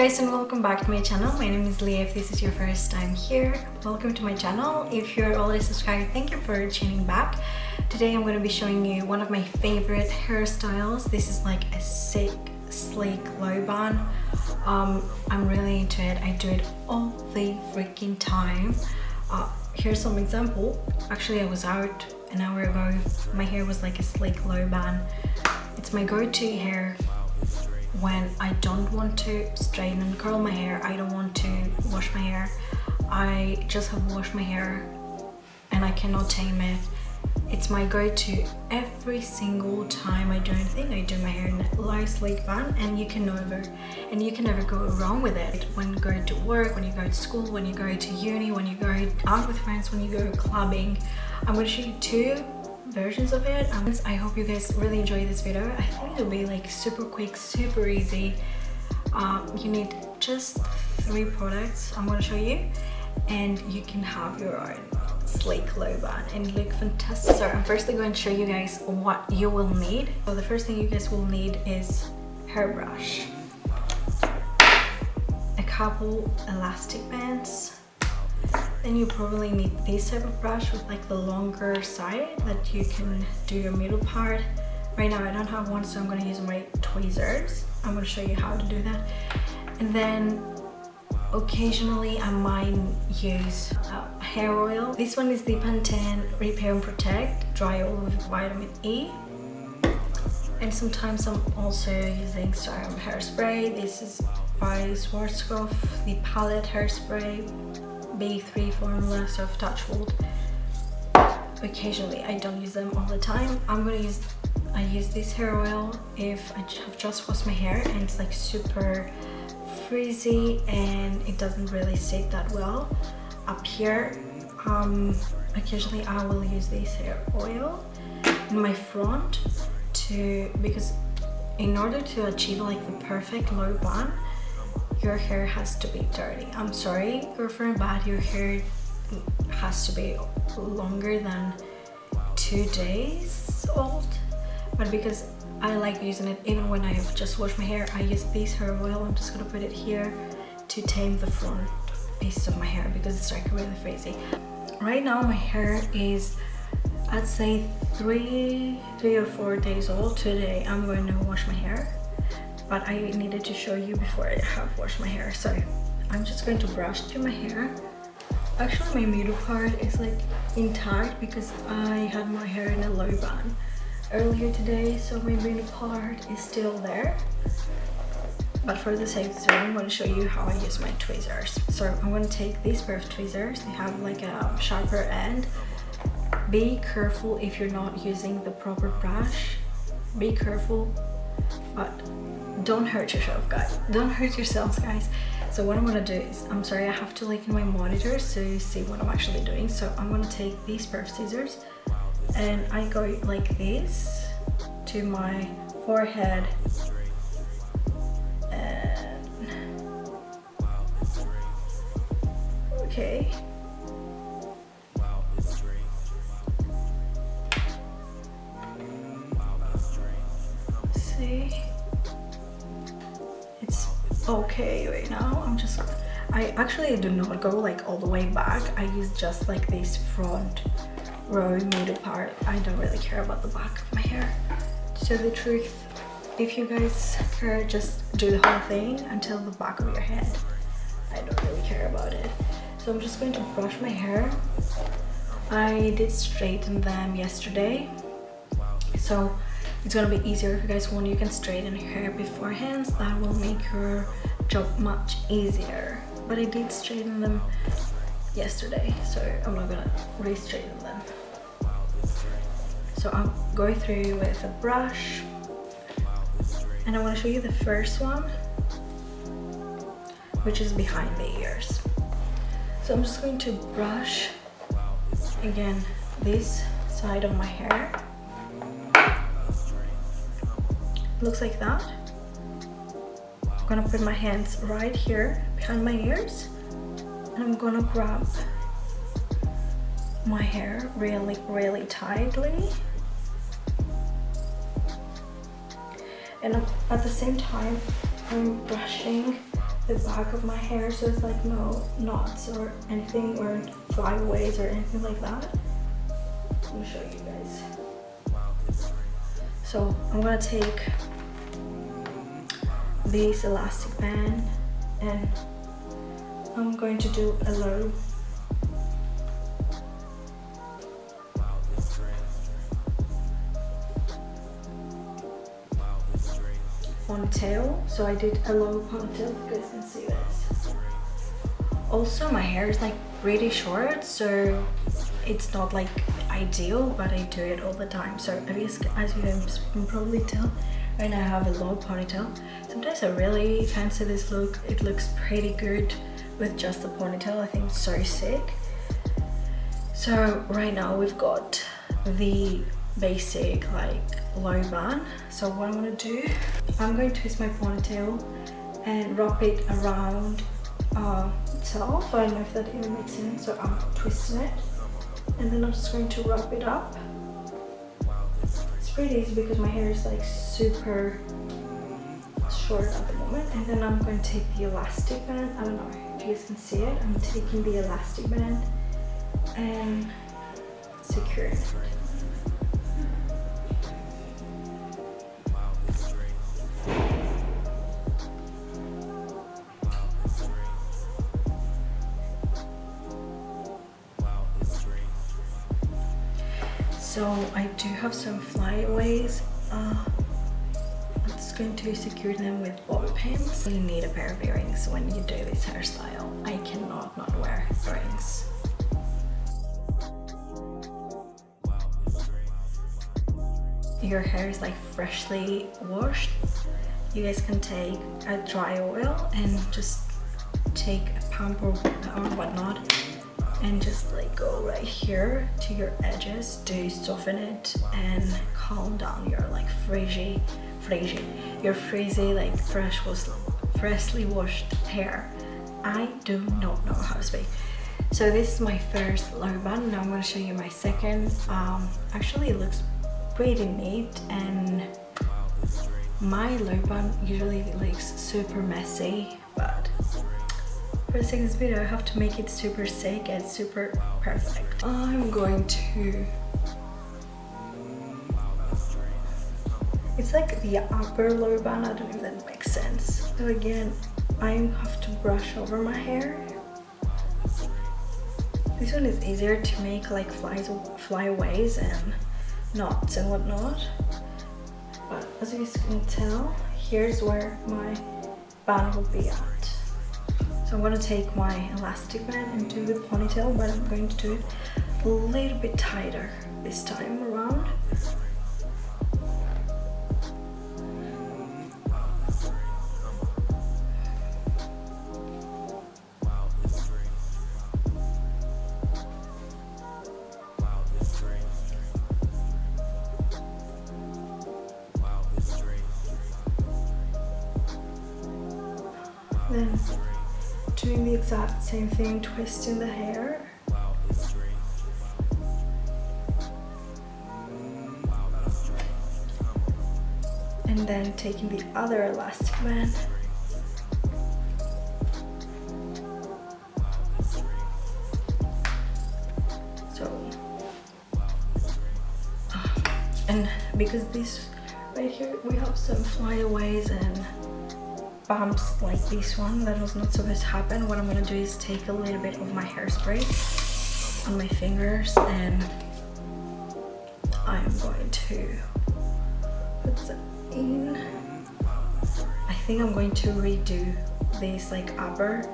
guys, and welcome back to my channel. My name is Lia. If this is your first time here, welcome to my channel. If you're already subscribed, thank you for tuning back. Today I'm going to be showing you one of my favorite hairstyles. This is like a sick, sleek low bun. I'm really into it. I do it all the freaking time. Here's some example. Actually, I was out an hour ago. My hair was like a sleek low bun. It's my go-to hair when I don't want to straighten and curl my hair. I don't want to wash my hair. I just have washed my hair and I cannot tame it. It's my go-to every single time I do anything. I do my hair in a low sleek bun, and you can never go wrong with it. When you go to work, when you go to school, when you go to uni, when you go out with friends, when you go clubbing. I'm going to show you two versions of it. I hope you guys really enjoy this video. I think it'll be like super quick, super easy. You need just 3 products I'm going to show you, and you can have your own sleek low bun and look fantastic. So I'm firstly going to show you guys what you will need. So the first thing you guys will need is hairbrush, a couple elastic bands. Then you probably need this type of brush with like the longer side that you can do your middle part. Right now I don't have one, so I'm going to use my tweezers. I'm going to show you how to do that. And then occasionally I might use hair oil. This one is the Pantene Repair and Protect Dry Oil with Vitamin E. And sometimes I'm also using Serum hairspray. This is by Schwarzkopf, the Palette hairspray, B3 formula, soft touch wood. Occasionally, I don't use them all the time. I use this hair oil if I have just washed my hair and it's like super frizzy and it doesn't really stick that well up here. Occasionally I will use this hair oil in my front because in order to achieve like the perfect low bun, your hair has to be dirty. I'm sorry, girlfriend, but your hair has to be longer than 2 days old. But because I like using it even when I have just washed my hair, I use this hair oil. I'm just gonna put it here to tame the front piece of my hair because it's like really frizzy. Right now my hair is, I'd say 3 or 4 days old. Today I'm going to wash my hair, but I needed to show you before I have washed my hair. So I'm just going to brush through my hair. Actually my middle part is like intact because I had my hair in a low bun earlier today, so my middle part is still there. But for the sake of I'm going to show you how I use my tweezers. So I'm going to take these pair of tweezers. They have like a sharper end. Be careful if you're not using the proper brush. Be careful, but don't hurt yourself, guys. Don't hurt yourselves, guys. So what I'm gonna do is, I'm sorry, I have to look in my monitor so you see what I'm actually doing. So I'm gonna take these pair of scissors and I go like this to my forehead and okay. See? It's okay right now. I actually do not go like all the way back. I use just like this front row middle part. I don't really care about the back of my hair. So the truth, if you guys care, just do the whole thing until the back of your head. I don't really care about it. So I'm just going to brush my hair. I did straighten them yesterday, so it's gonna be easier if you guys want. You can straighten your hair beforehand. That will make your job much easier. But I did straighten them yesterday, so I'm not gonna re-straighten them. So I'll go through with a brush, and I want to show you the first one, which is behind the ears. So I'm just going to brush again this side of my hair. Looks like that. I'm gonna put my hands right here behind my ears, and I'm gonna grab my hair really tightly, and at the same time I'm brushing the back of my hair, so it's like no knots or anything, or flyaways or anything like that. Let me show you guys. So I'm gonna take this elastic band and I'm going to do a low ponytail. So I did a low ponytail, you guys can see this. Also my hair is like really short, so it's not like ideal, but I do it all the time. So as you can probably tell, right now I have a low ponytail. Sometimes I really fancy this look. It looks pretty good with just the ponytail. I think it's so sick. So right now we've got the basic like low bun. So what I'm gonna do, I'm going to twist my ponytail and wrap it around itself. I don't know if that even makes sense. So I'm twisting it and then I'm just going to wrap it up. It's pretty easy because my hair is like super short at the moment. And then I'm going to take the elastic band. I don't know if you guys can see it. I'm taking the elastic band and securing it. So I do have some flyaways. I'm just going to secure them with bobby pins. You need a pair of earrings when you do this hairstyle. I cannot not wear earrings. Your hair is like freshly washed. You guys can take a dry oil and just take a pump or whatnot and just like go right here to your edges to soften it and calm down your like frizzy like freshly washed hair. I do not know how to speak. So this is my first low bun. Now I'm going to show you my second. Actually it looks pretty neat, and my low bun usually looks super messy, but for the sake of this video I have to make it super sick and super perfect. I'm going to, it's like the upper low bun, I don't know if that makes sense. So again, I have to brush over my hair. This one is easier to make like flyaways and knots and whatnot. But as you can tell, here's where my bun will be at. So I'm going to take my elastic band and do the ponytail, but I'm going to do it a little bit tighter this time around. Then doing the exact same thing, twisting the hair. And then taking the other elastic band. So, and because this right here, we have some flyaways and bumps like this one that was not supposed to happen. What I'm gonna do is take a little bit of my hairspray on my fingers and I'm going to put that in. I think I'm going to redo this like upper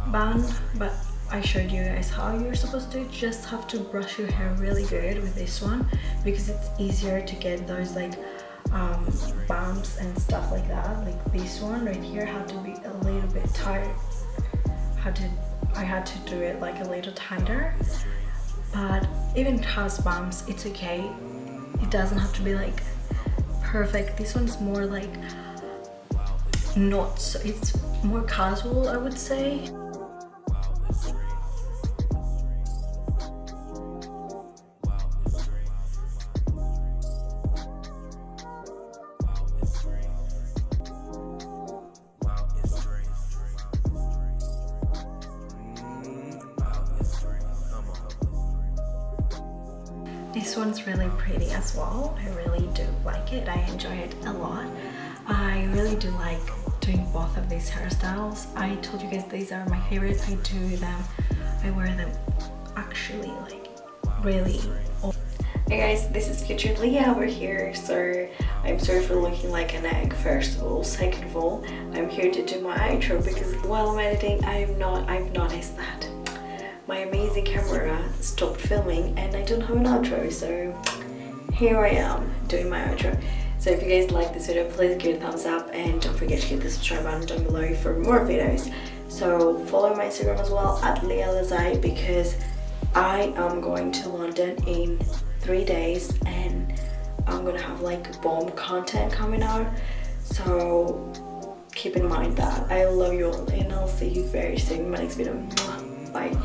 bun, but I showed you guys how you're supposed to. Just have to brush your hair really good with this one because it's easier to get those like bumps and stuff like that. Like this one right here had to be a little bit tight. I had to do it like a little tighter, but even if it has bumps, it's okay. It doesn't have to be like perfect. This one's more like not so, it's more casual, I would say. This one's really pretty as well. I really do like it. I enjoy it a lot. I really do like doing both of these hairstyles. I told you guys these are my favorite. I do them, I wear them actually like really old. Hey guys, this is future Lia over here. So I'm sorry for looking like an egg, first of all. Second of all, I'm here to do my outro because while I'm editing I've noticed that my amazing camera stopped filming and I don't have an outro, so here I am doing my outro. So if you guys like this video, please give it a thumbs up and don't forget to hit the subscribe button down below for more videos. So follow my Instagram as well at Lia Lazai because I am going to London in 3 days and I'm gonna have like bomb content coming out. So keep in mind that. I love you all and I'll see you very soon in my next video. Bye.